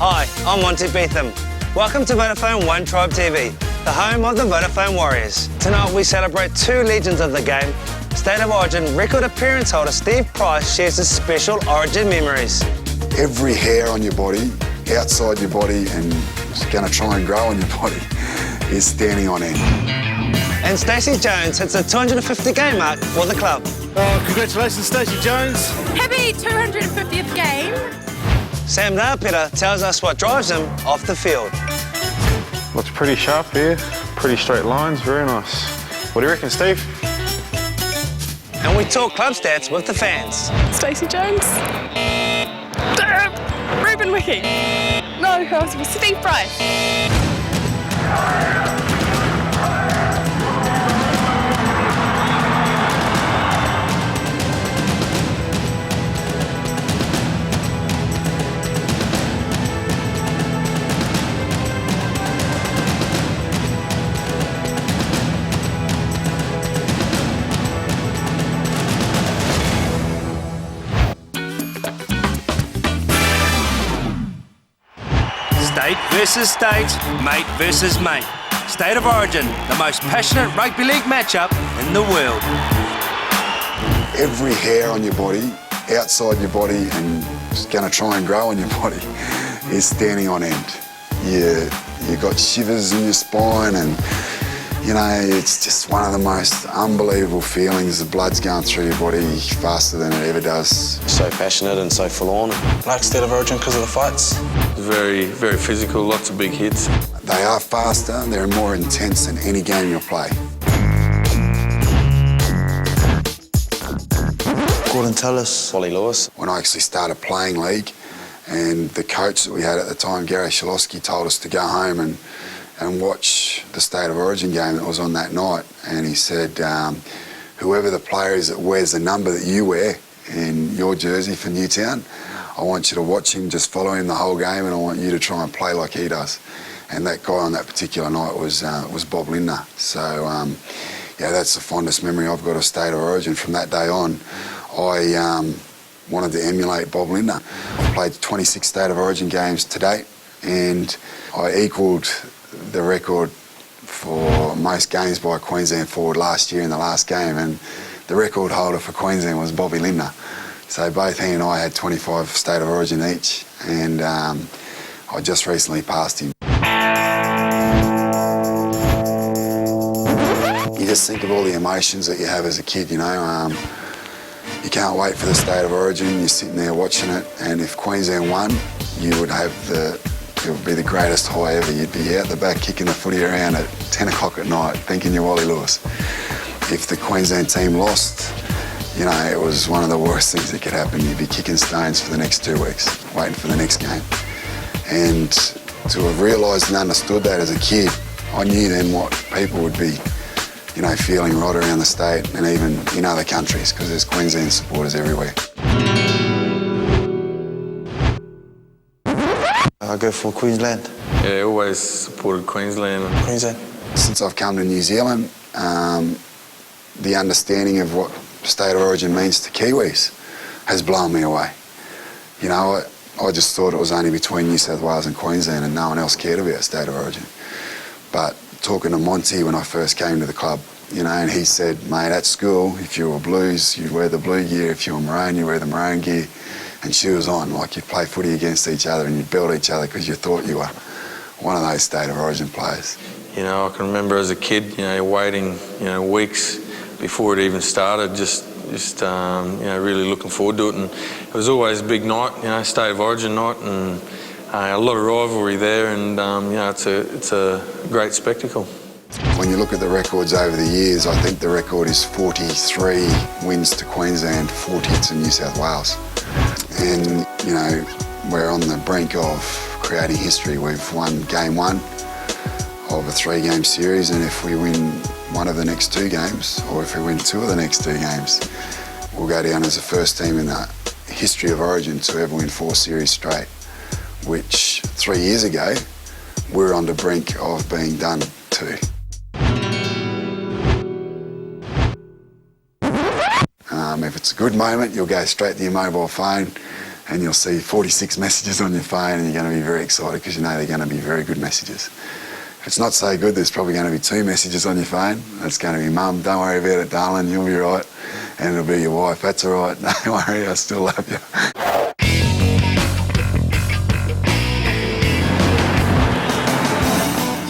Hi, I'm Monty Beetham. Welcome to Vodafone One Tribe TV, the home of the Vodafone Warriors. Tonight we celebrate two legends of the game. State of Origin record appearance holder Steve Price shares his special Origin memories. Every hair on your body, outside your body, and it's going to try and grow on your body is standing on end. And Stacey Jones hits the 250 game mark for the club. Congratulations, Stacey Jones. Happy 250th game. Sam Naupita tells us what drives him off the field. Looks pretty sharp here, pretty straight lines, very nice. What do you reckon, Steve? And we talk club stats with the fans. Stacey Jones. Ruben Wiki. No, who else was Steve Price. State versus state, mate versus mate. State of Origin, the most passionate rugby league matchup in the world. Every hair on your body, outside your body, and it's going to try and grow on your body is standing on end. You got shivers in your spine, and you know, it's just one of the most unbelievable feelings. The blood's going through your body faster than it ever does. So passionate and so full on. Like State of Origin because of the fights. Very, very physical, lots of big hits. They are faster, they're more intense than any game you'll play. Gordon Tullis, Wally Lewis. When I actually started playing league, and the coach that we had at the time, Gary Shalosky, told us to go home and watch the State of Origin game that was on that night. And he said, whoever the player is that wears the number that you wear in your jersey for Newtown, I want you to watch him, just follow him the whole game, and I want you to try and play like he does. And that guy on that particular night was Bob Lindner. So, yeah, that's the fondest memory I've got of State of Origin. From that day on, I wanted to emulate Bob Lindner. I played 26 State of Origin games to date, and I equalled the record for most games by a Queensland forward last year in the last game, and the record holder for Queensland was Bobby Lindner. So both he and I had 25 State of Origin each, and I just recently passed him. You just think of all the emotions that you have as a kid, you know. You can't wait for the State of Origin, you're sitting there watching it, and if Queensland won, you would have it would be the greatest high ever. You'd be out the back kicking the footy around at 10 o'clock at night, thinking you're Wally Lewis. If the Queensland team lost, you know, it was one of the worst things that could happen. You'd be kicking stones for the next 2 weeks, waiting for the next game. And to have realised and understood that as a kid, I knew then what people would be, you know, feeling right around the state and even in other countries, because there's Queensland supporters everywhere. I go for Queensland. Yeah, always supported Queensland. Queensland. Since I've come to New Zealand, the understanding of what State of Origin means to Kiwis has blown me away. You know, I just thought it was only between New South Wales and Queensland and no one else cared about State of Origin. But talking to Monty when I first came to the club, you know, and he said, mate, at school, if you were Blues, you'd wear the blue gear. If you were Maroon, you'd wear the maroon gear. And she was on, like you'd play footy against each other and you'd build each other because you thought you were one of those State of Origin players. You know, I can remember as a kid, you know, waiting, you know, weeks before it even started, just you know, really looking forward to it. And it was always a big night, you know, State of Origin night, and a lot of rivalry there, and you know, it's a great spectacle. When you look at the records over the years, I think the record is 43 wins to Queensland, 40 to New South Wales. And, you know, we're on the brink of creating history. We've won game one of a 3-game series, and if we win one of the next 2 games, or if we win 2 of the next 2 games, we'll go down as the first team in the history of Origin to ever win 4 series straight, which 3 years ago, we were on the brink of being done to. If it's a good moment, you'll go straight to your mobile phone and you'll see 46 messages on your phone, and you're going to be very excited because you know they're going to be very good messages. If it's not so good, there's probably going to be 2 messages on your phone. It's going to be, Mum, don't worry about it, darling, you'll be right. And it'll be your wife, that's all right, don't worry, I still love you.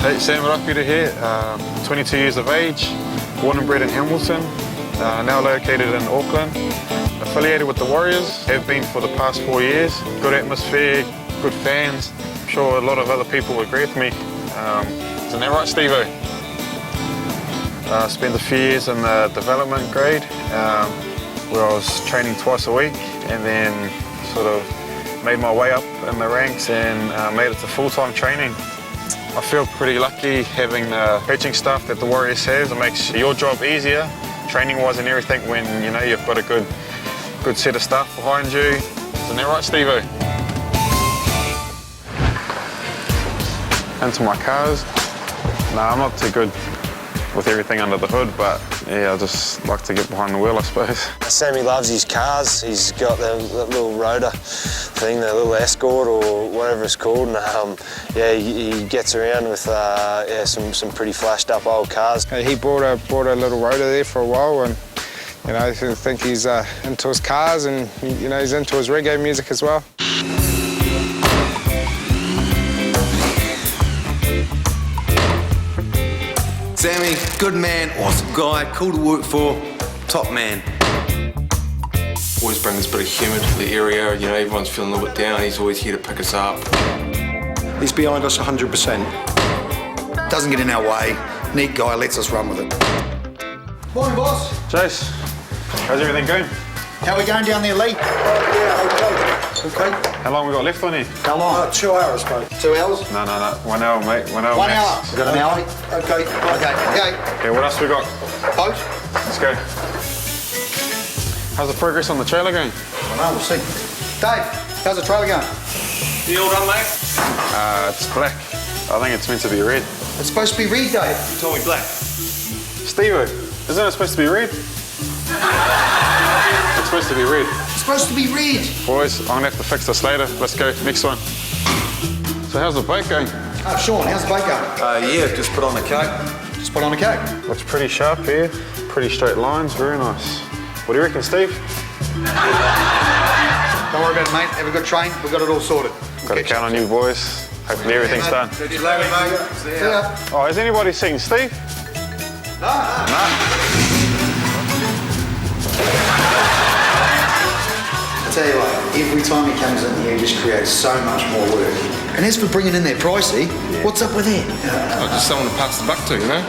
Hey, Sam Rapida here, 22 years of age, born and bred in Hamilton, now located in Auckland. Affiliated with the Warriors, have been for the past 4 years. Good atmosphere, good fans. I'm sure a lot of other people will agree with me. Isn't that right, Steve-O? Spent a few years in the development grade where I was training twice a week, and then sort of made my way up in the ranks and made it to full-time training. I feel pretty lucky having the coaching staff that the Warriors have. It makes your job easier, training-wise and everything, when you know you've got a good set of staff behind you. Isn't that right, Steve-O? Into my cars. No, I'm not too good with everything under the hood, but yeah, I just like to get behind the wheel, I suppose. Sammy loves his cars. He's got that little rotor thing, that little Escort or whatever it's called, and yeah, he gets around with yeah, some pretty flashed up old cars. He bought a little rotor there for a while, and you know, I think he's into his cars, and you know, he's into his reggae music as well. Sammy, good man, awesome guy, cool to work for, top man. Always brings a bit of humour to the area. You know, everyone's feeling a little bit down. He's always here to pick us up. He's behind us 100%. Doesn't get in our way. Neat guy, lets us run with it. Morning, boss. Chase, how's everything going? How are we going down there, Lee? Yeah, okay. How long we got left on here? How long? 2 hours, mate. 2 hours? No, 1 hour, mate. 1 hour. 1 max. hour. You got an hour? Okay. Okay, what else we got? Boat? Let's go. How's the progress on the trailer going? I know, we'll see. Dave, how's the trailer going? You all done, mate? It's black. I think it's meant to be red. It's supposed to be red, Dave. You told me black. Steve-O, isn't it supposed to be red? It's supposed to be red. It's supposed to be red. Boys, I'm gonna have to fix this later. Let's go, next one. So how's the boat going? Oh, Sean, how's the boat going? Yeah, just put on a coat. Just put on a coat. Looks pretty sharp here. Pretty straight lines, very nice. What do you reckon, Steve? Don't worry about it, mate. Have a good train. We've got it all sorted. Got to count on you boys. Hopefully everything's done. See you later, mate. See ya. Oh, has anybody seen Steve? No. I tell you what, every time he comes in here, he just creates so much more work. And as for bringing in that pricey, what's up with that? I just someone to pass the buck to, you know?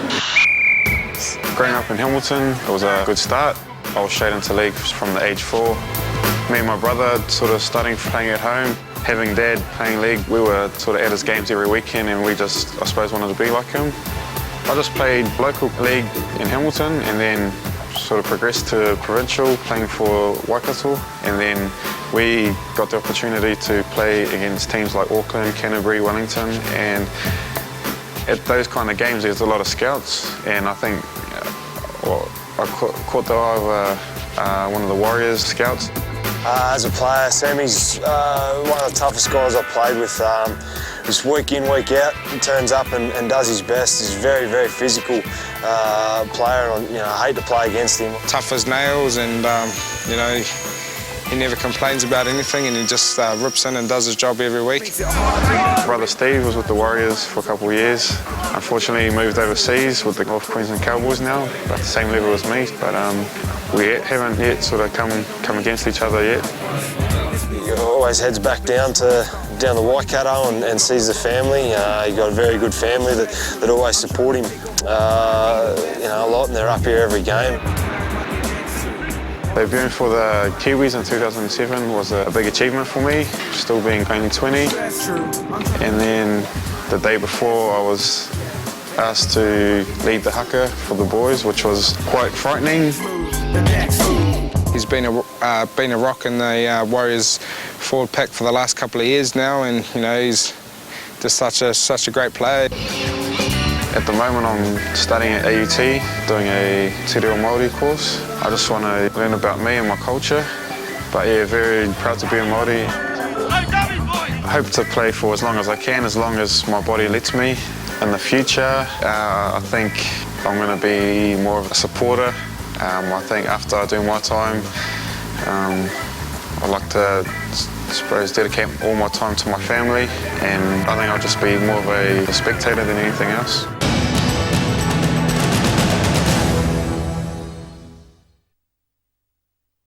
Growing up in Hamilton, it was a good start. I was straight into league from the age 4. Me and my brother sort of starting playing at home, having dad playing league. We were sort of at his games every weekend, and we just, I suppose, wanted to be like him. I just played local league in Hamilton, and then sort of progressed to provincial, playing for Waikato, and then we got the opportunity to play against teams like Auckland, Canterbury, Wellington, and at those kind of games there's a lot of scouts, and I think I caught the eye of one of the Warriors scouts. As a player, Sammy's one of the toughest guys I've played with. Just week in, week out, he turns up and does his best. He's a very, very physical player, and you know, I hate to play against him. Tough as nails, and you know, he never complains about anything, and he just rips in and does his job every week. Brother Steve was with the Warriors for a couple of years. Unfortunately, he moved overseas with the North Queensland Cowboys now, at the same level as me, but we haven't yet sort of come against each other yet. He always heads back down to Waikato and sees the family. He's got a very good family that always support him you know, a lot, and they're up here every game. Debuting for the Kiwis in 2007 was a big achievement for me, still being only 20. And then the day before, I was asked to lead the haka for the boys, which was quite frightening. He's been a rock in the Warriors forward pack for the last couple of years now, and you know, he's just such a great player. At the moment, I'm studying at AUT, doing a Te Reo Māori course. I just want to learn about me and my culture, But yeah, very proud to be a Māori. I hope to play for as long as I can, as long as my body lets me. In the future, I think I'm going to be more of a supporter. I think after I do my time, I'd like to, I suppose, dedicate all my time to my family, and I think I'll just be more of a spectator than anything else.